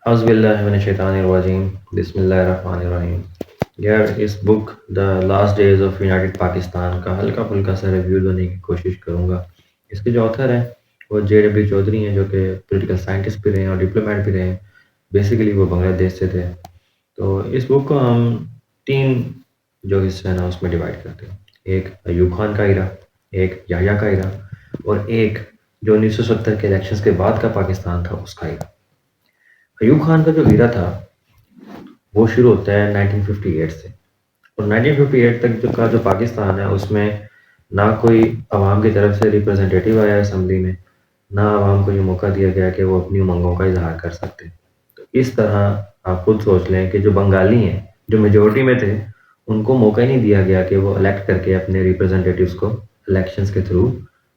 औज़ुबिल्लाहिमिनश्शैतानिर्रजीम बिस्मिल्लाहिर्रहमानिर्रहीम। यार इस book the last days of United Pakistan का हल्का फुल्का सा रिव्यू देने की कोशिश करूँगा। इसके जो ऑथर हैं वो जे.डब्ल्यू चौधरी हैं, जो कि पॉलिटिकल साइंटिस्ट भी रहे हैं और डिप्लोमेट भी रहे हैं। बेसिकली वो बांग्लादेश से थे। तो इस बुक को हम 3 जो हिस्से हैं ना उसमें डिवाइड करते हैं। एक अयूब खान का इरा, एक याह्या का इरा और एक जो 1970 के इलेक्शंस के बाद का पाकिस्तान था उसका इरा। अयूब खान का जो इरा था वो शुरू होता है 1958 से, और 1958 तक जो पाकिस्तान है उसमें ना कोई अवाम की तरफ से रिप्रेजेंटेटिव आया असेंबली में, ना अवाम को ये मौका दिया गया कि वो अपनी उमंगों का इजहार कर सकते। तो इस तरह आप खुद सोच लें कि जो बंगाली हैं, जो मेजोरिटी में थे, उनको मौका ही नहीं दिया गया कि वो इलेक्ट करके अपने रिप्रेजेंटेटिव्स को इलेक्शंस के थ्रू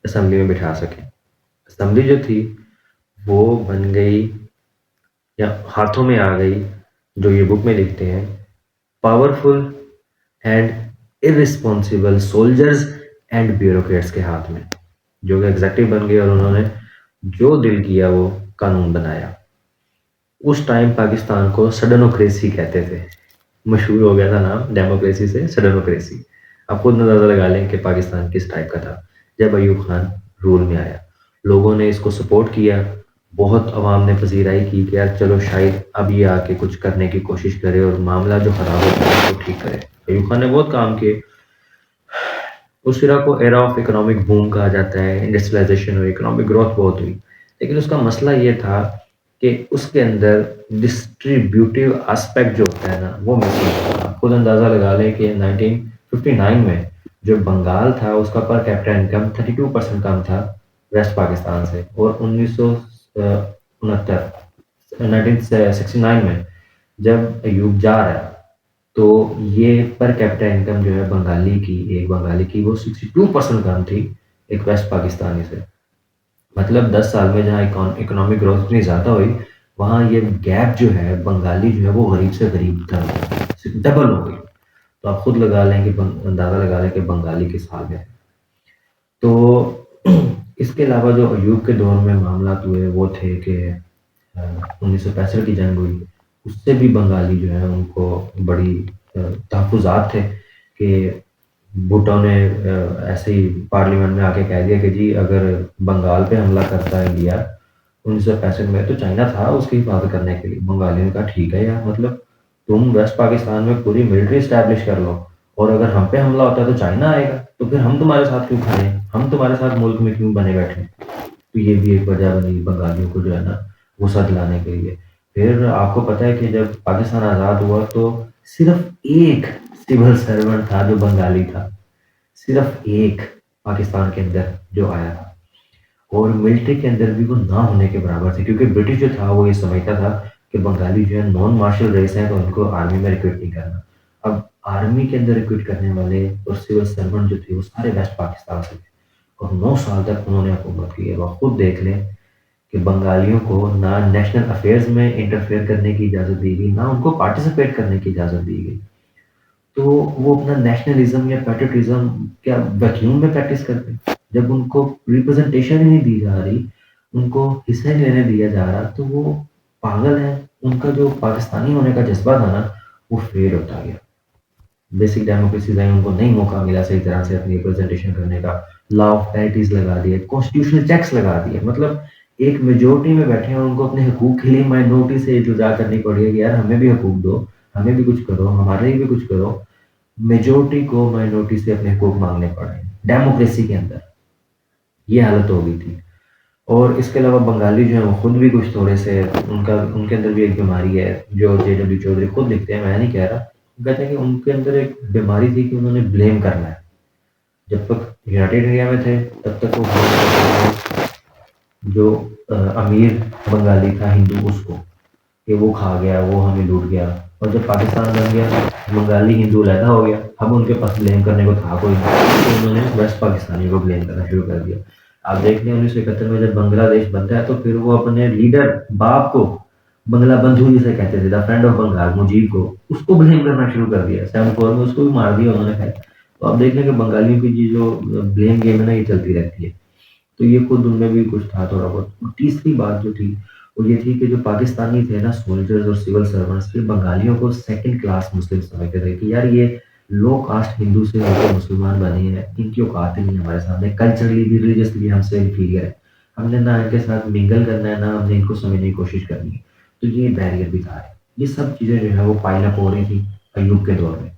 असेंबली में बिठा सकें। असेंबली जो थी वो बन गई या हाथों में आ गई, जो ये बुक में लिखते हैं, powerful and irresponsible soldiers and bureaucrats के हाथ में, जो कि एग्जेक्टिव बन गए और उन्होंने जो दिल किया वो कानून बनाया। उस टाइम पाकिस्तान को सडनोक्रेसी कहते थे। मशहूर हो गया था नाम डेमोक्रेसी से सडनोक्रेसी। आप खुद अंदाजा लगा लें कि पाकिस्तान किस टाइप का था जब अयूब खान रूल में आया। लोगों ने इसको सपोर्ट किया, बहुत अवाम ने पजीराई की कि यार चलो शायद अब ये आके कुछ करने की कोशिश करे और मामला जो खराब होता है उसको ठीक करे। अयूब खान ने बहुत काम किए। उस एरा को एरा ऑफ इकोनॉमिक बूम कहा जाता है। इंडस्ट्रियलाइजेशन हुई, इकोनॉमिक ग्रोथ बहुत हुई, लेकिन उसका मसला ये था कि उसके अंदर डिस्ट्रीब्यूटिव एस्पेक्ट जो होता है ना वो मिसिंग था। खुद अंदाज़ा लगा लें कि 1959 में जो बंगाल था उसका पर कैपिटा इनकम 32% कम था वेस्ट पाकिस्तान से, और 1969 में जब अयूब जा रहा है तो ये पर कैपिटा इनकम जो है एक बंगाली की वो 62% कम थी एक वेस्ट पाकिस्तानी से। मतलब 10 साल में जहाँ इकोनॉमिक ग्रोथ इतनी ज़्यादा हुई, वहाँ ये गैप जो है बंगाली जो है वो गरीब से गरीब था, डबल हो गई। तो आप खुद लगा लें कि अंदाज़ा लगा लें कि बंगाली किस हाल में है। तो इसके अलावा जो अयूब के दौर में मामला हुए वो थे कि 1965 की जंग हुई, उससे भी बंगाली जो है उनको बड़ी तहफ़्फ़ुज़ात थे कि भुट्टो ने ऐसे ही पार्लियामेंट में आके कह दिया कि जी अगर बंगाल पे हमला करता है इंडिया 1965 में, तो चाइना था उसकी हिफाजत करने के लिए। बंगालियों ने कहा ठीक है यार, मतलब तुम वेस्ट पाकिस्तान में पूरी मिलिट्री इस्टेब्लिश कर लो, और अगर हम पे हमला होता है तो चाइना आएगा, तो फिर हम तुम्हारे साथ क्यों खड़े हैं, हम तुम्हारे साथ मुल्क में क्यों बने बैठे हैं। तो ये भी एक वजह बनी बंगालियों को जो है ना गुस्सा दिलाने के लिए। फिर आपको पता है कि जब पाकिस्तान आज़ाद हुआ तो सिर्फ एक सिविल सर्वेंट था जो बंगाली था, सिर्फ एक पाकिस्तान के अंदर जो आया था, और मिलिट्री के अंदर भी वो ना होने के बराबर थे, क्योंकि ब्रिटिश जो था वो ये समझता था कि बंगाली जो है नॉन मार्शल रेस है तो उनको आर्मी में रिक्रूट नहीं करना। अब आर्मी के अंदर रिक्रूट करने वाले और सिविल सर्वेंट जो थे वो सारे वेस्ट पाकिस्तान से थे, और 9 साल तक उन्होंने हुकूमत की है। अब आप खुद देख लें कि बंगालियों को ना नेशनल अफेयर्स में इंटरफेयर करने की इजाज़त दी गई, ना उनको पार्टिसिपेट करने की इजाज़त दी गई। तो वो अपना नेशनलिज्म या पैट्रियटिज्म क्या वैक्यूम में प्रैक्टिस करते हैं? जब उनको रिप्रेजेंटेशन ही नहीं दी जा रही, उनको हिस्सा नहीं लेने दिया जा रहा, तो वो पागल हैं। उनका जो पाकिस्तानी होने का जज्बा था ना वो फेल होता गया। बेसिक डेमोक्रेसीज आई, उनको नहीं मौका मिला सही तरह से अपनी रिप्रेजेंटेशन करने का। लॉ ऑफ पैरिटीज लगा दिए, कॉन्स्टिट्यूशनल चेक्स लगा दिए, मतलब एक मेजोरिटी में बैठे हैं और उनको अपने हकूक के लिए माइनॉरिटी से इल्तिजा करनी पड़ी कि यार हमें भी हकूक दो, हमें भी कुछ करो, हमारे लिए भी कुछ करो। मेजोरिटी को माइनॉरिटी से अपने हकूक मांगने पड़े डेमोक्रेसी के अंदर। ये हालत हो गई थी। और इसके अलावा बंगाली जो है वो खुद भी कुछ थोड़े से उनके अंदर भी एक बीमारी है, जो जे.डब्ल्यू चौधरी खुद लिखते हैं, मैं नहीं कह रहा। वो कहते हैं कि उनके अंदर एक बीमारी थी कि उन्होंने ब्लेम करना है। जब तक यूनाइटेड इंडिया में थे तब तक वो blame करते थे जो अमीर बंगाली था हिंदू उसको, कि वो खा गया, वो हमें लूट गया। और जब पाकिस्तान बन गया, बंगाली हिंदू अलहदा हो गया, अब उनके पास ब्लेम करने को था कोई नहीं, तो उन्होंने वेस्ट पाकिस्तानी को ब्लेम करना शुरू कर दिया। आप देखते हैं 1971 में जब बांग्लादेश बनता है तो फिर वो अपने लीडर बाप को बंगला बंधु जिसे कहते थे, the friend of Bengal, Mujib को, उसको ब्लेम करना शुरू कर दिया। 74 में उसको भी मार दिया उन्होंने खैर। तो आप देख लें कि बंगालियों की ये जो ब्लेम गेम है ना ये चलती रहती है। तो ये खुद उनमें भी कुछ था थोड़ा बहुत। तीसरी बात जो थी वो ये थी कि जो पाकिस्तानी थे ना सोल्जर्स और सिविल सर्वेंट्स, फिर बंगालियों को सेकंड क्लास मुस्लिम समझते थे कि यार ये लो कास्ट हिंदू से होकर मुसलमान बने हैं, इनकी औकात ही नहीं है हमारे सामने, कल्चरली भी रिलीजियसली हमसे इंफीरियर है, हमने ना इनके साथ मिंगल करना है, ना हमने इनको समझने की कोशिश करनी है। तो ये बैरियर भी था। ये सब चीज़ें जो है वो पाइल अप हो रही थी अय्यूब के दौर में।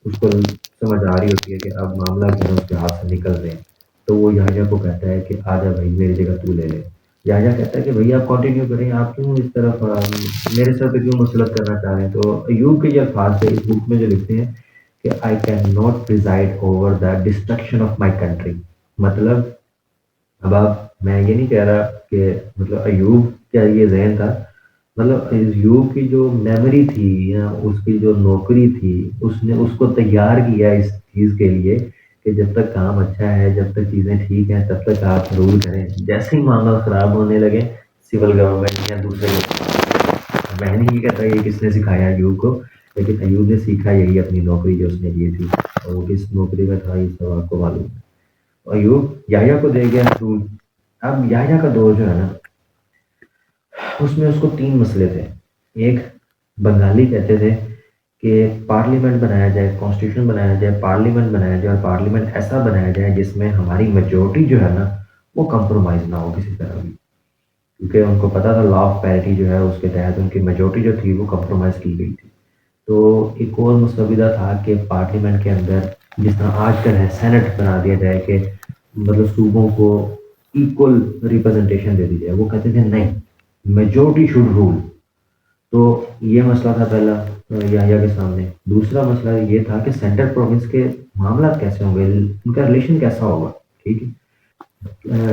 उसको समझ आ रही होती है कि अब मामला जो है उसके हाथ से निकल रहे हैं। तो वो याह्या को कहता है कि आजा भाई मेरी जगह तू ले ले। याह्या कहता है कि भैया आप कंटिन्यू करें, आप क्यों इस तरफ मेरे सर पे क्यों मुसलत करना चाह रहे हैं। तो अय्यूब के ये अल्फाज है इस बुक में जो लिखते हैं कि I can not preside over the destruction of my country. मतलब अब आप, मैं ये नहीं कह रहा कि मतलब अय्यूब का ये ज़हन था, मतलब अय्यूब की जो मेमोरी थी या उसकी जो नौकरी थी, उसने उसको तैयार किया इस चीज़ के लिए कि जब तक काम अच्छा है, जब तक चीज़ें ठीक हैं, तब तक आप रूल करें। जैसे ही मामला ख़राब होने लगे, सिविल गवर्नमेंट या दूसरे लोग, मैं नहीं कहता ये किसने सिखाया अय्यूब को, लेकिन अय्यूब ने सीखा यही अपनी नौकरी जो उसने ली थी, और वो किस नौकरी में था ये सब आपको मालूम है। अय्यूब याह्या को दे गया रूल। अब याह्या का दौर जो है ना, उसमें उसको 3 मसले थे। एक, बंगाली कहते थे कि पार्लियामेंट बनाया जाए, कॉन्स्टिट्यूशन बनाया जाए, पार्लियामेंट बनाया जाए, और पार्लियामेंट ऐसा बनाया जाए जिसमें हमारी मेजॉरिटी जो है ना, वो कंप्रोमाइज़ ना हो किसी तरह भी। क्योंकि उनको पता था लॉ ऑफ पैरिटी जो है उसके तहत उनकी मेजॉरिटी जो थी वो कंप्रोमाइज़ की गई थी। तो एक और मसविदा था कि पार्लियामेंट के अंदर जिस तरह आजकल है सेनेट बना दिया जाए कि मतलब सूबों को इक्वल रिप्रेजेंटेशन दे दी जाए। वो कहते थे नहीं, मेजॉरिटी शुड रूल। तो ये मसला था पहला याहिया के सामने। दूसरा मसला ये था कि सेंट्रल प्रोविंस के मामला कैसे होंगे, उनका रिलेशन कैसा होगा, ठीक है।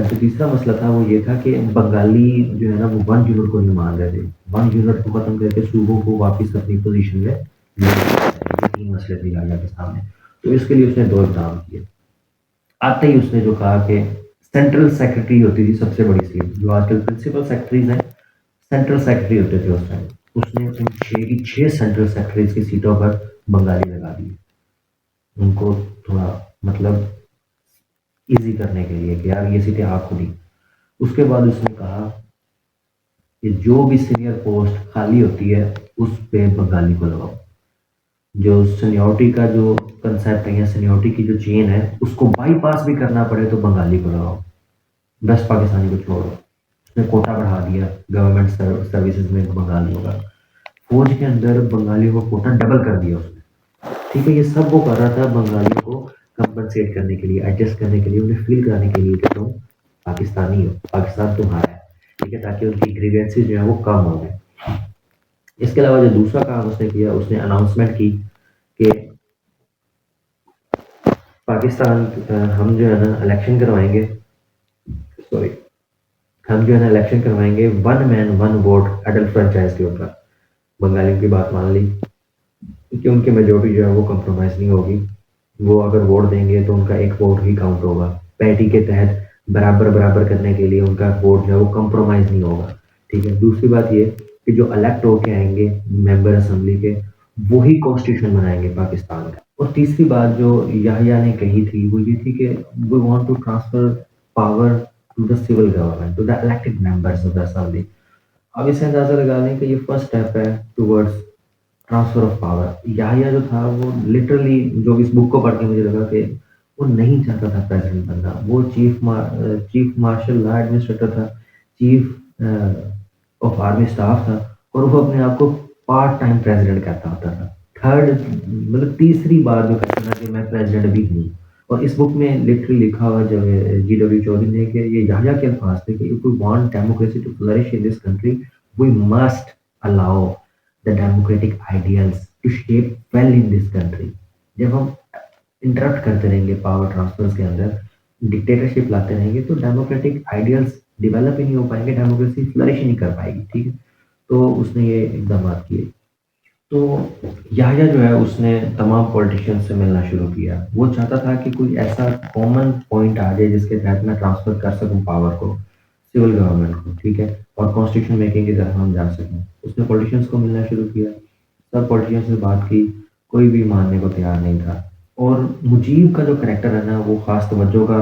जो तीसरा मसला था वो ये था कि बंगाली जो है ना वो 1 यूनिट को नहीं मान रहे थे। 1 यूनिट को खत्म करके सूबों को वापस अपनी पोजीशन में ले आए। ये 3 मसले थे याहिया के सामने। तो इसके लिए उसने 2 इक़दाम किए। आते ही उसने जो कहा कि सेंट्रल सेक्रेटरी होती थी सबसे बड़ी सीट, जो आजकल प्रिंसिपल सेक्रेटरीज हैं, सेंट्रल सेक्रेटरी होते थे उस टाइम। उसने उन 6 की 6 सेंट्रल सेक्रेटरीज की सीटों पर बंगाली लगा दिए। उनको थोड़ा मतलब ईज़ी करने के लिए कि यार ये सीटें आपको दी। उसके बाद उसने कहा कि जो भी सीनियर पोस्ट खाली होती है उस पे बंगाली को लगाओ। जो सीनियरिटी का जो कंसेप्ट है या सीनियरिटी की जो चेन है उसको बाईपास भी करना पड़े तो बंगाली को लगाओ, वेस्ट पाकिस्तानी को छोड़ो। उसने कोटा बढ़ा दिया गवर्नमेंट सर्विसेज में बंगालियों का। फौज के अंदर बंगालियों का कोटा डबल कर दिया उसने। ठीक है, ये सब वो कर रहा था बंगालियों को कंपनसेट करने के लिए, एडजस्ट करने के लिए, उन्हें फील कराने के लिए कि तुम पाकिस्तानी हो, पाकिस्तान तुम्हारा है, ठीक है, ताकि उनकी ग्रीवेंसेस जो है वो कम हो गए। इसके अलावा जो दूसरा काम उसने किया, उसने अनाउंसमेंट की कि पाकिस्तान हम जो है ना इलेक्शन करवाएंगे, सॉरी, हम जो है ना इलेक्शन करवाएंगे 1 मैन 1 वोट एडल्ट फ्रेंचाइज के ऊपर। बंगालियों की बात मान ली कि उनकी मेजोरिटी जो है वो कंप्रोमाइज़ नहीं होगी। वो अगर वोट देंगे तो उनका एक वोट ही काउंट होगा। पैटी के तहत बराबर-बराबर करने के लिए उनका वोट जो है वो कंप्रोमाइज़ नहीं होगा, ठीक है। दूसरी बात ये कि जो इलेक्ट होके आएँगे मेंबर असेंबली के, वो ही कॉन्स्टिट्यूशन बनाएँगे पाकिस्तान का। और तीसरी बात जो याहिया ने कही थी वो ये थी कि we want to transfer power to the civil government, to the elected members of the assembly. अब इससे अंदाज़ा लगा लें कि ये फर्स्ट स्टेप है towards transfer of power. Yahya जो था वो लिटरली, जो इस बुक को पढ़ के मुझे लगा कि वो नहीं चाहता था प्रेसिडेंट बनना। वो चीफ मार्शल लॉ एडमिनिस्ट्रेटर था, चीफ ऑफ आर्मी स्टाफ था, और वो अपने आप को पार्ट टाइम प्रेसिडेंट कहता होता था। थर्ड मतलब तीसरी बार जो कहता था कि मैं प्रेसिडेंट भी हूँ। और इस बुक में लिटरली लिखा हुआ जो है जी.डब्ल्यू. चौधरी ने कि ये याहिया के अल्फाज थे कि if we want democracy to flourish in this country, we must allow the democratic ideals to shape well in this country। जब हम इंटरप्ट करते रहेंगे पावर ट्रांसफर्स के अंदर, डिक्टेटरशिप लाते रहेंगे, तो डेमोक्रेटिक आइडियल्स डेवलप ही नहीं हो पाएंगे, डेमोक्रेसी फ्लरिश ही नहीं कर पाएगी, ठीक है। तो उसने ये इकदाम किए। तो याहिया जो है उसने तमाम पॉलिटिशियन से मिलना शुरू किया। वो चाहता था कि कोई ऐसा कॉमन पॉइंट आ जाए जिसके तहत मैं ट्रांसफ़र कर सकूँ पावर को सिविल गवर्नमेंट को, ठीक है, और कॉन्स्टिट्यूशन मेकिंग की तरफ हम जा सकें। उसने पॉलिटिशियंस को मिलना शुरू किया, सब पॉलिटिशियंस से बात की, कोई भी मानने को तैयार नहीं था। और मुजीब का जो करैक्टर है ना वो ख़ास तवज्जो का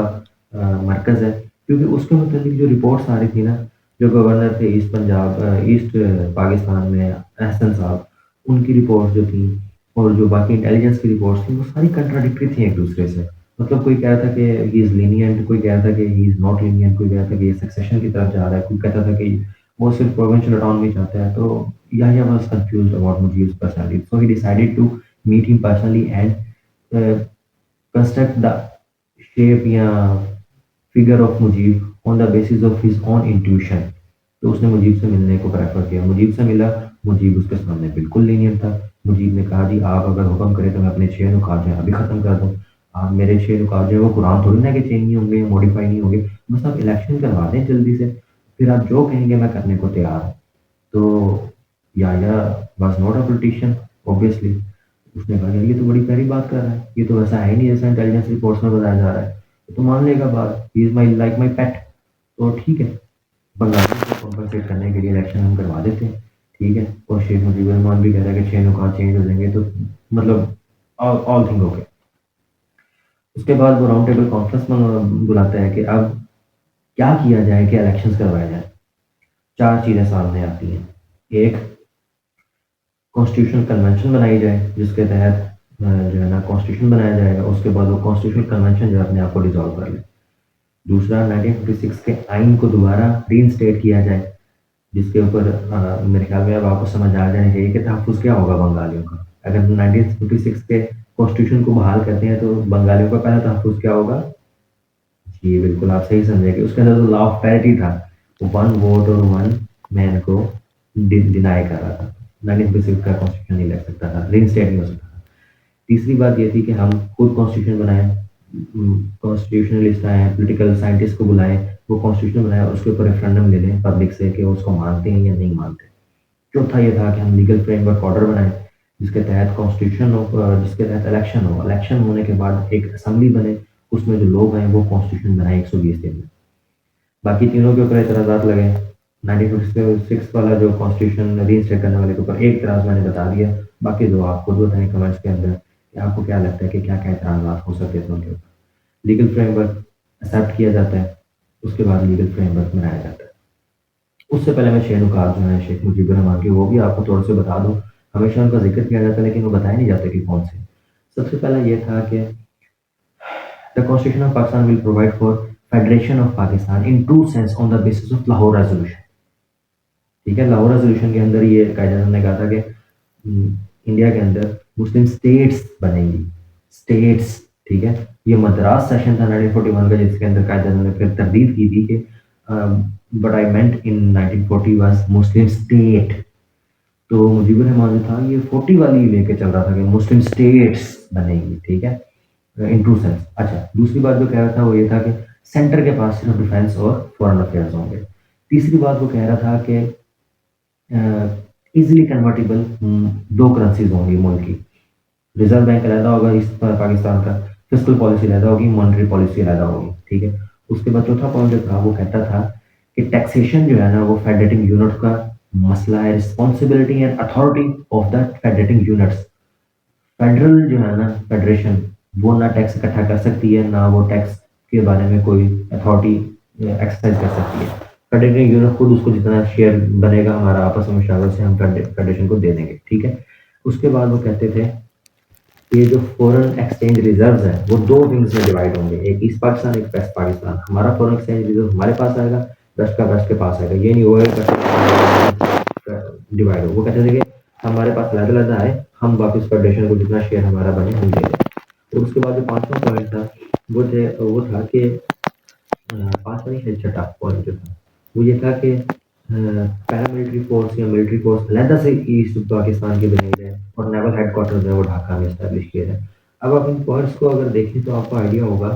मरकज़ है, क्योंकि उसके मुताबिक जो रिपोर्ट्स आ रही थी ना, जो गवर्नर थे ईस्ट पाकिस्तान में एहसन साहब, उनकी रिपोर्ट जो थी और जो बाकी इंटेलिजेंस की रिपोर्ट्स थी वो सारी कंट्राडिक्टरी थी एक दूसरे से। मतलब कोई कह रहा था कि ही इज़ लीनिएंट, कोई कह रहा था कि ही इज़ नॉट लीनिएंट, कोई कह रहा था कि ये सक्सेशन की तरफ जा रहा है, कोई कहता था कि वो सिर्फ प्रोविंशियल ऑटोनॉमी चाहता है। तो Yahya was confused about Mujib's personality, so he decided to meet him personally and construct the shape या figure of Mujib on the basis of his own intuition. तो उसने मुजीब से मिलने को प्रेफर किया, मुजीब से मिला। मुजीब उसके सामने बिल्कुल लीनियंट था। मुजीब ने कहा जी आप अगर हुक्म करें तो मैं अपने 6 नुकात जो हैं अभी ख़त्म कर दूँ। आप मेरे 6 नुकात जो है वो कुरान थोड़ी ना कि चेंज नहीं होंगे, मॉडिफाई नहीं होंगे। बस आप इलेक्शन करवा दें जल्दी से, फिर आप जो कहेंगे मैं करने को तैयार हूँ। तो Yahya was not a politician obviously. उसने कहा यार ये तो बड़ी प्यारी बात कर रहा है, ये तो वैसा है ही नहीं जैसा इंटेलिजेंस रिपोर्ट्स में बताया जा रहा है। तो मान लेगा बात, he is my like my पेट। तो ठीक है, बंगाली को कॉम्पनसेट करने के लिए इलेक्शन हम करवा देते हैं, ठीक है। और शेख मुजीबुर रहमान भी कह रहा है कि 6 नुकात चेंज हो जाएंगे, तो मतलब ऑल थिंग ओके। उसके बाद वो राउंड टेबल कॉन्फ्रेंस में बुलाता है कि अब क्या किया जाए कि इलेक्शंस करवाए जाए। 4 चीज़ें सामने आती हैं। एक, कॉन्स्टिट्यूशनल कन्वेंशन बनाई जाए जिसके तहत जो है ना कॉन्स्टिट्यूशन बनाया जाएगा। उसके बाद वो कॉन्स्टिट्यूशनल कन्वेंशन जो है अपने आप को डिसॉल्व कर ले। दूसरा, 1956 के आइन को दोबारा रीइंस्टेट किया जाए, जिसके ऊपर मेरे ख्याल में अब आपको समझ आ जाना चाहिए कि तहफ़्फ़ुज़ क्या होगा बंगालियों का। अगर 1956 के कॉन्स्टिट्यूशन को बहाल करते हैं तो बंगालियों का पहला तहफ़्फ़ुज़ क्या होगा? जी, बिल्कुल आप सही समझे कि उसके अंदर तो लॉ ऑफ पैरिटी था। वो वन वोट और वन मैन को डिनाई कर रहा था। 1956 का कॉन्स्टिट्यूशन नहीं लग सकता था, रीइंस्टेट नहीं हो सकता था। तीसरी बात ये थी कि हम खुद कॉन्स्टिट्यूशन बनाएँ, कॉन्स्टिट्यूशनलिस्ट आएँ, पॉलिटिकल साइंटिस्ट को बुलाएँ, वो कॉन्स्टिट्यूशन बनाएँ और उसके ऊपर रेफरेंडम ले लें पब्लिक से कि वो उसको मानते हैं या नहीं मानते। चौथा ये था कि हम लीगल फ्रेमवर्क ऑर्डर बनाएँ, जिसके तहत जिसके तहत इलेक्शन हो। इलेक्शन होने के बाद एक असेंबली बने, उसमें जो लोग हैं वो कॉन्स्टिट्यूशन बनाएँ 120 दिन में। बाकी तीनों के ऊपर एतराज़ात लगे। 1956 वाला जो कॉन्स्टिट्यूशन रीइंस्टेट करने वाले के ऊपर एक एतराज़ मैंने बता दिया, बाकी 2 आप खुद बताएँ कमेंट्स के अंदर कि आपको क्या लगता है कि क्या-क्या एतराज़ात हो सकते थे उनके ऊपर। लीगल फ्रेमवर्क एक्सेप्ट किया जाता है, उसके बाद लीगल फ्रेमवर्क बनाया जाता है। उससे पहले मैं 6 नुकात जो हैं शेख मुजीबुर रहमान के वो भी आपको थोड़े से बता दूँ। हमेशा उनका ज़िक्र किया जाता है लेकिन वो बताए नहीं जाते कि कौन से। सबसे पहला ये था कि the constitution of Pakistan will provide for federation of Pakistan in true sense on the basis of Lahore resolution. ठीक है, लाहौर रेज़ोल्यूशन के अंदर ये कायदा ने कहा था कि इंडिया के अंदर मुस्लिम स्टेट्स बनेंगी, स्टेट्स, ठीक है। ये मद्रास सेशन था 1941 का जिसके अंदर कायदा ने फिर तरदीद की थी कि but I meant in 1940 was Muslim state. तो मुजीबुर रहमान जो था ये 40 वाली लेके चल रहा था कि मुस्लिम स्टेट्स बनेगी, ठीक है, इन ट्रू सेंस। अच्छा, दूसरी बात जो कह रहा था वो ये था कि सेंटर के पास सिर्फ डिफेंस और फॉरेन अफेयर्स होंगे। तीसरी बात वो कह रहा था कि इजीली कन्वर्टेबल 2 करेंसीज़ होंगी मुल्क की। रिज़र्व बैंक अलहदा होगा इस पाकिस्तान का, फिस्कल पॉलिसी अलहदा होगी, मॉनेटरी पॉलिसी अलहदा होगी, ठीक है। उसके बाद चौथा पॉइंट जो था वो कहता था कि टैक्सेशन जो है ना वो फेडरेटिंग यूनिट का मसला है, responsibility and authority of the federating units. Federal जो है ना फेडरेशन, वो ना टैक्स इकट्ठा कर सकती है, ना वो टैक्स के बारे में कोई अथॉरिटी एक्सरसाइज कर सकती है। फेडरेटिंग यूनिट खुद उसको जितना शेयर बनेगा हमारा आपस में मुशावरे से हम फेडरेशन को दे देंगे, ठीक है। उसके बाद वो कहते थे ये जो फॉरेन एक्सचेंज रिजर्व्स हैं वो 2 विंग्स में डिवाइड होंगे, एक ईस्ट पाकिस्तान, एक वेस्ट पाकिस्तान। हमारा फॉरेन एक्सचेंज रिजर्व हमारे पास आएगा, वेस्ट का वेस्ट के पास आएगा। ये नहीं होगा डिवाइड हो। वो कहते थे कि हमारे पास अलग-अलग आए, हम वापस फेडरेशन को जितना शेयर हमारा बने हम दे दें। तो उसके बाद जो 5वां पॉइंट था वो था कि 5वां नहीं शायद छठा पॉइंट जो था वो ये था कि पैरामिलिट्री फोर्स या मिलिट्री फोर्स अलहदा से ईस्ट पाकिस्तान की बनाई जाए और नेवल हेडक्वार्टर जो है वो ढाका में इस्टेब्लिश किया जाए। अब आप इन पॉइंट्स को अगर देखें तो आपको आइडिया होगा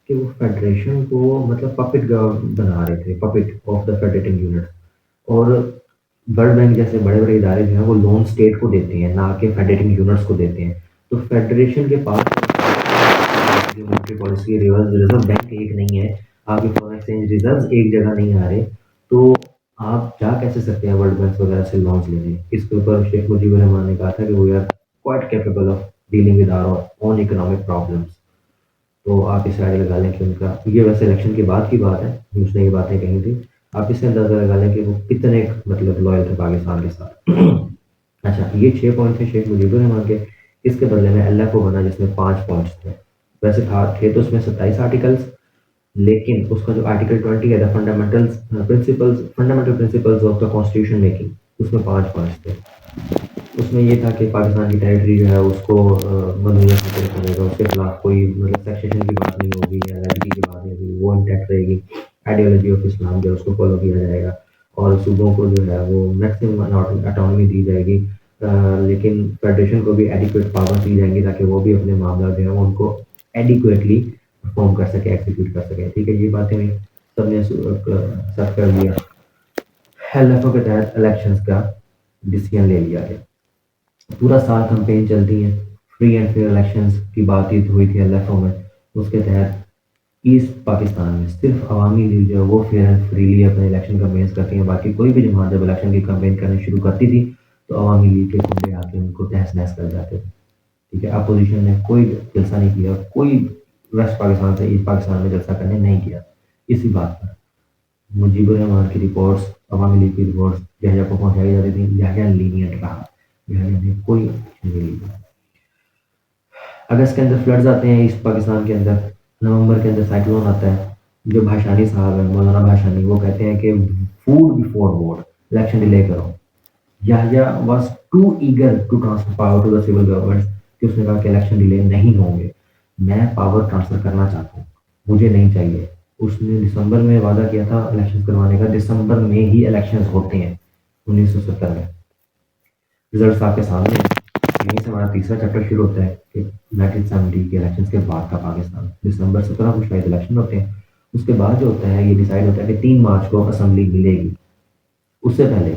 कि वो फेडरेशन को मतलब पपेट बना रहे थे, puppet of the federating unit. और वर्ल्ड बैंक जैसे बड़े-बड़े इदारे जो हैं वो लोन स्टेट को देते हैं, ना कि फेडरेटिंग यूनिट्स को देते हैं। तो फेडरेशन के पास मॉनेटरी पॉलिसी रिजर्व बैंक एक नहीं है, आपके फॉरेन एक्सचेंज रिजर्व्स एक जगह नहीं आ रहे, तो आप जा कैसे सकते हैं वर्ल्ड बैंक वगैरह से लोन्स लेने। इसके ऊपर शेख मुजीबुर रहमान ने कहा था कि we are quite capable of dealing with our own economic problems. तो आप इसे आगे लगा लें कि उनका ये वैसे इलेक्शन के बाद की बात है, उसने ये बातें कही थी। आप इससे अंदाज़ा लगा लें कि वो कितने मतलब लॉयल थे पाकिस्तान के साथ। अच्छा, ये 6 पॉइंट थे शेख मुजीबुर रहमान के। इसके बदले में एलएफओ बना जिसमें 5 पॉइंट्स थे। वैसे था थे तो उसमें 27 आर्टिकल्स, लेकिन उसका जो आर्टिकल 20 है, the fundamental principles of the constitution making, उसमें 5 पॉइंट्स थे। उसमें ये था कि पाकिस्तान की टेरिटरी जो है उसको मनूजा हासिल करेगा, उसके खिलाफ कोई मतलब सेक्सेशन की बात नहीं होगी या एलर्जी की बात नहीं होगी, वो इंटैक्ट रहेगी। आइडियोलॉजी ऑफ इस्लाम जो है उसको फॉलो किया जाएगा, और सूबों को जो है वो मैक्सिमम अटॉनमी दी जाएगी। लेकिन फेडरेशन को भी एडिक्वेट पावर दी जाएंगी ताकि वो भी अपने मामला जो है वो उनको एडिक्वेटली परफॉर्म कर सके, एग्जीक्यूट कर सके। ठीक है, ये बातें हुई, सबने सब कर लिया। एलएफओ के तहत इलेक्शंस का डिसीजन ले लिया गया। पूरा साल कैंपेन चलती है, फ्री एंड फेयर इलेक्शंस की बातचीत हुई थी एलएफओ में। उसके तहत ईस्ट पाकिस्तान में सिर्फ अवामी लीग जो है वो फेयर एंड फ्रीली अपने इलेक्शन कैंपेन्स करती है। बाकी कोई भी जमात जब इलेक्शन की कैंपेन करनी शुरू करती थी तो अवामी लीग के गुंडे आके उनको तहस नहस कर जाते थे। ठीक है, अपोजिशन ने कोई जलसा नहीं किया, कोई वेस्ट पाकिस्तान से ईस्ट पाकिस्तान में जलसा करने नहीं किया। इसी बात पर मुजीबुर रहमान की रिपोर्ट्स, अवामी लीग की रिपोर्ट्स यहया को पहुंचाई जाती थी। यहया लीनियंट रहा, यहया ने कोई एक्शन नहीं लिया। अगस्त के अंदर फ्लड्स आते हैं ईस्ट पाकिस्तान के अंदर, नवंबर के अंदर साइक्लोन आता है। जो भाषानी साहब है, मौलाना भाषानी, वो कहते हैं कि food before vote, election delay करो। Yahya was too eager to transfer power to the civil government, कि उसने कहा कि इलेक्शन डिले नहीं होंगे, मैं पावर ट्रांसफर करना चाहता हूँ, मुझे नहीं चाहिए। उसने दिसंबर में वादा किया था इलेक्शन करवाने का, दिसंबर में ही इलेक्शन होते हैं 1970 में। रिजल्ट आपके सामने है। यहीं से हमारा तीसरा चैप्टर शुरू होता है कि 1970 के इलेक्शन के बाद का पाकिस्तान। दिसंबर 17 को शायद इलेक्शन होते हैं। उसके बाद जो होता है ये डिसाइड होता है कि 3 मार्च को असेंबली मिलेगी। उससे पहले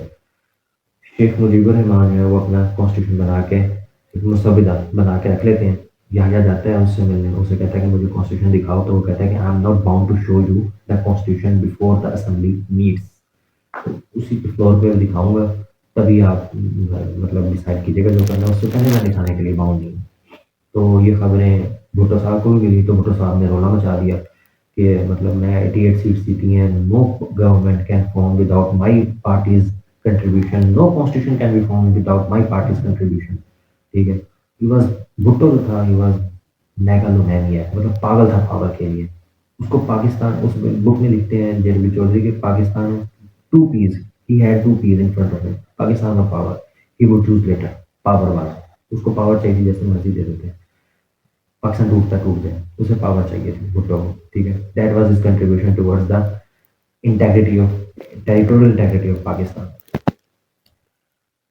शेख मुजीबुर रहमान जो है वो अपना कॉन्स्टिट्यूशन बना के एक मसौदा बना के रख लेते हैं। यहाँ जाता है उससे मिलने, उससे कहता है कि मुझे कॉन्स्टिट्यूशन दिखाओ, तो वो कहता है कि I am not bound to show you the constitution before the assembly meets. तो उसी के फ्लोर पे दिखाऊंगा, तभी आप मतलब डिसाइड कीजिएगा जो करना है, उससे पहले मैं दिखाने के लिए बाउंड नहीं हूँ। तो ये खबरें भुट्टो साहब को भी मिली, तो भुट्टो साहब ने रोना मचा दिया कि मतलब मैं 88 सीट्स जीती हैं, no government can form without my party's contribution, no constitution can be form without my party's contribution. ठीक है, ही वॉज भुट्टो जो था, ही वॉज मेगालोमैनिया, मतलब पागल था पावर के लिए। उसको पाकिस्तान, उस बुक में लिखते हैं जेरबी चौधरी के, Pakistan two piece, he had two piece in front of him, Pakistan का power he would choose later, power वाला। उसको पावर चाहिए, जैसे मर्जी दे देते हैं, पाकिस्तान टूटता टूट जाए, उसे पावर चाहिए थी भुट्टो को। ठीक है, that was his contribution towards the integrity of territorial integrity of Pakistan.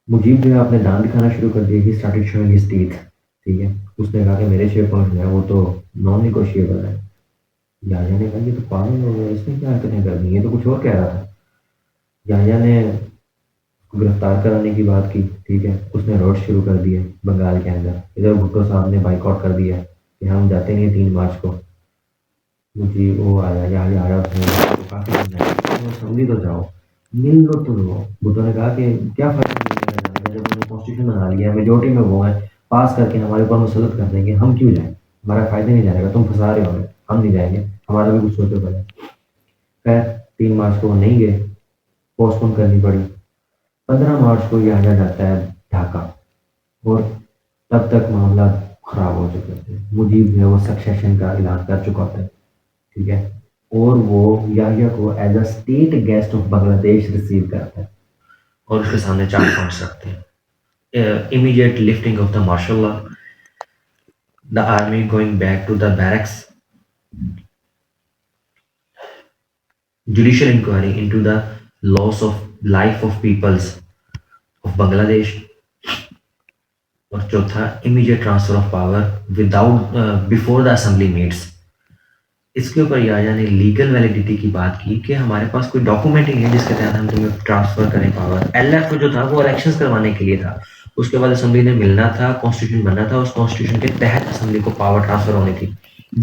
Mujib जो है आपने दांत दिखाना शुरू कर दिया, he started showing his teeth. ठीक है, उसने कहा कि मेरे 6 पॉइंट जो है वो तो नॉन निगोशिएबल है। याहिया ने कहा ये तो पागल हो गया, इसने क्या हरकतें कर दी, ये तो कुछ और कह रहा था। याहिया ने उसको गिरफ्तार कराने की बात की। ठीक है, उसने रोड शुरू कर दिए बंगाल के अंदर। इधर भुट्टो साहब ने बाइकआउट कर दिया कि हम जाते नहीं 3 मार्च को। मुझे वो आया, याहिया आया, उसने तो काफ़ी समझाया, तो असेंबली तो जाओ, मिल लो तो लो। भुट्टो ने कहा कि क्या फ़र्क नहीं पड़ेगा, जब हमने कॉन्स्टिट्यूशन बना लिया है, मेजोरिटी में वो है, पास करके हमारे ऊपर मुसलत कर देंगे, हम क्यों जाएँ, हमारा फ़ायदा नहीं जाएगा, तुम फंसा रहे हो हमें, हम नहीं जाएंगे, हमारा भी कुछ सोचो पहले। खैर 3 मार्च को वो नहीं गए, पोस्टपोन करनी पड़ी। 15 मार्च को याहिया जाता है ढाका, और तब तक मामला खराब हो चुके थे। मुजीब जो है वो सक्सेशन का ऐलान कर चुका था। ठीक है, और वो याहिया को as a state guest of Bangladesh receive करता है, और उसके सामने 4 पॉइंट्स रखते हैं। Immediate lifting of the martial law, the army going back to the barracks, judicial inquiry into the loss of life of peoples of Bangladesh, और चौथा immediate transfer of power without before the assembly meets. इसके ऊपर याहिया ने legal validity की बात की कि हमारे पास कोई डॉक्यूमेंट ही नहीं है जिसके तहत हम तुम्हें ट्रांसफर करें पावर। एलएफ जो था वो इलेक्शंस करवाने के लिए था, उसके बाद असेंबली ने मिलना था, कॉन्स्टिट्यूशन बनना था, उस कॉन्स्टिट्यूशन के तहत असेंबली को पावर ट्रांसफर होनी थी।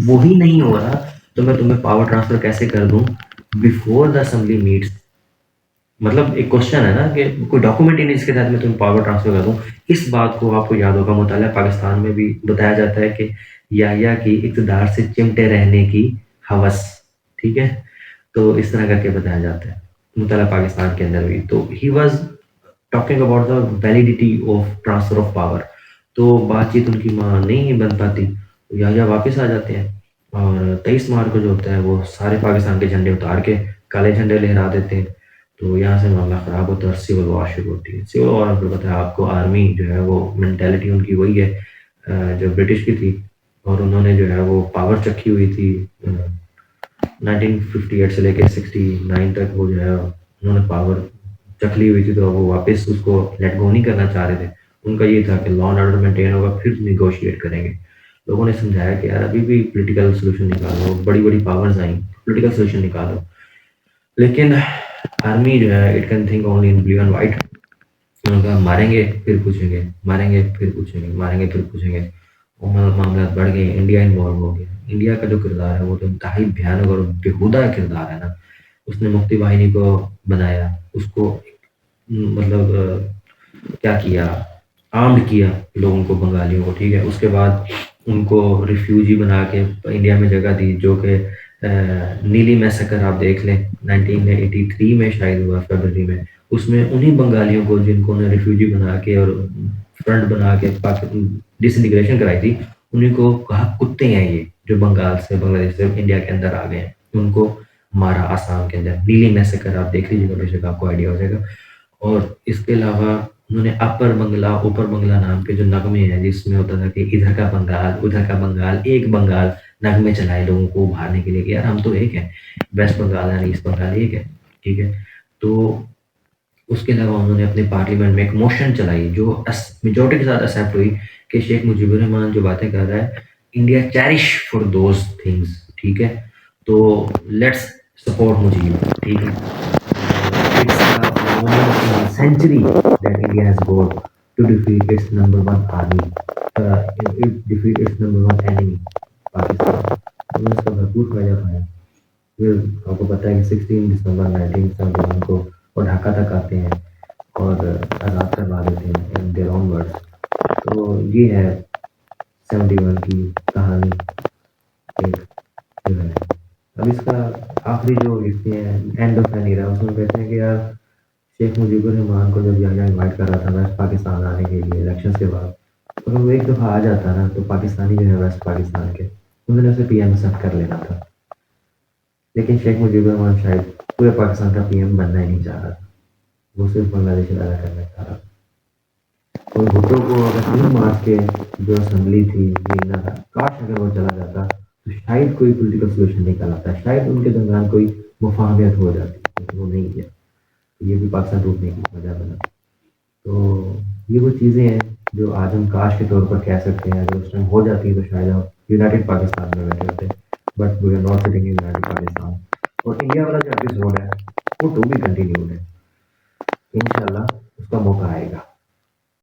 वही नहीं हो रहा तो मैं तुम्हें पावर ट्रांसफर कैसे कर दूं बिफोर द असेंबली मीट्स। मतलब एक क्वेश्चन है ना कि कोई डॉक्यूमेंट ही नहीं इसके तहत मैं तुम्हें पावर ट्रांसफर कर दूं। इस बात को आपको याद होगा, मुताला पाकिस्तान में भी बताया जाता है कि याहिया की इक़्तिदार से चिमटे रहने की हवस। ठीक है, तो इस तरह करके बताया जाता है। मुतल्ला पाकिस्तान के अंदर भी। तो he was talking about the validity of transfer of power. तो बातचीत उनकी वहाँ नहीं बन पाती, याहिया वापस आ जाते हैं और 23 मार्च को जो होता है वो सारे पाकिस्तान के झंडे उतार के काले झंडे लहरा देते हैं। तो यहाँ से मामला ख़राब होता है और सिविल वॉर शुरू होती है। सिविल वॉर आपको पता है, आपको आर्मी जो है वो मेंटालिटी उनकी वही है जो ब्रिटिश की थी, और उन्होंने जो है वो पावर चखी हुई थी 1958 से लेकर 69 तक। वो जो है उन्होंने पावर चख ली हुई थी, तो वो वापस उसको लेट गो नहीं करना चाह रहे थे। उनका ये था कि लॉ एंड ऑर्डर मेंटेन होगा, फिर निगोशिएट करेंगे। लोगों ने समझाया कि यार अभी भी पॉलिटिकल सोल्यूशन निकालो, बड़ी बड़ी पावर्स आई, पॉलिटिकल सोल्यूशन निकालो। लेकिन आर्मी जो है it can think only in blue and white. उन्होंने कहा मारेंगे फिर पूछेंगे, मारेंगे फिर पूछेंगे, मारेंगे फिर पूछेंगे। और मामला बढ़ गए, इंडिया इन्वॉल्व हो गया। इंडिया का जो किरदार है वो तो इंतहाई भयानक और बेहुदा किरदार है ना। उसने मुक्ति वाहिनी को बनाया, उसको मतलब क्या किया, आर्म्ड किया लोगों को, बंगालियों को, ठीक है। उसके बाद उनको रिफ्यूजी बना के इंडिया में जगह दी, जो कि नीली मैसेकर आप देख लें 1983 में शायद हुआ, फरवरी में। उसमें उन्हीं बंगालियों को जिनको उन्हें रिफ्यूजी बना के और फ्रंट बना के डिसइंटीग्रेशन कराई थी, उन्हीं को कहा कुत्ते हैं ये, जो बंगाल से बांग्लादेश से इंडिया के अंदर आ गए हैं। उनको मारा आसाम के अंदर, नीली मैसेकर आप देख लीजिएगा, बेशक आपको आइडिया हो जाएगा। और इसके अलावा उन्होंने अपर बंगला, ऊपर बंगला नाम के जो नगमे हैं, जिसमें होता था कि इधर का बंगाल, उधर का बंगाल, एक बंगाल, नगमे चलाए लोगों को उभारने के लिए कि यार हम तो एक हैं, वेस्ट बंगाल यानी ईस्ट बंगाल एक है, ठीक है। तो उसके अलावा उन्होंने अपने पार्लियामेंट में एक मोशन चलाई जो मेजोरिटी के साथ एक्सेप्ट हुई, कि शेख मुजीबुर रहमान जो बातें कर रहा है, India cherish for those things, ठीक है। तो लेट्स सपोर्ट मुजीब, ठीक है। It's a moment in a century that India has got to defeat its number one army, defeat its number one enemy, Pakistan. उन्होंने इसका भरपूर फायदा उठाया। फिर आपको पता है कि 16 दिसंबर 1971 को वो ढाका तक आते हैं और आज़ाद करवा देते हैं इन देयर ओन वर्ड्स। तो ये है 71 की कहानी, एक जो है। अब इसका आखिरी जो लिखते हैं एंड ऑफ एन एरा, उसमें कहते हैं कि यार शेख मुजीबुर रहमान को जब याहिया इनवाइट कर रहा था वेस्ट पाकिस्तान आने के लिए इलेक्शंस के बाद, अगर वो एक दफ़ा आ जाता ना, तो पाकिस्तानी जो है वेस्ट पाकिस्तान के, उन्होंने उसे पीएम एक्सेप्ट कर लेना था। लेकिन शेख मुजीबुर रहमान शायद पूरे पाकिस्तान का पीएम बनना ही नहीं चाह रहा था, वो सिर्फ बांग्लादेश पैदा करना चाह रहा था। और भुट्टो को अगर 3 मार्च के जो असेंबली थी मिलना था, काश अगर वो चला जाता तो शायद कोई पॉलिटिकल सोल्यूशन निकल आता, शायद उनके दरमियान कोई मुफाहमत हो जाती, लेकिन वो नहीं किया। ये भी पाकिस्तान टूटने की वजह बना। तो ये वो चीज़ें हैं जो आज हम काश के तौर पर कह सकते हैं, अगर उस टाइम हो जाती तो शायद हम यूनाइटेड पाकिस्तान में बैठे होते। But we are not sitting in united Pakistan. और इंडिया वाला जो एपिसोड है वो टू बी कंटिन्यूड है, इंशाल्लाह उसका मौका आएगा।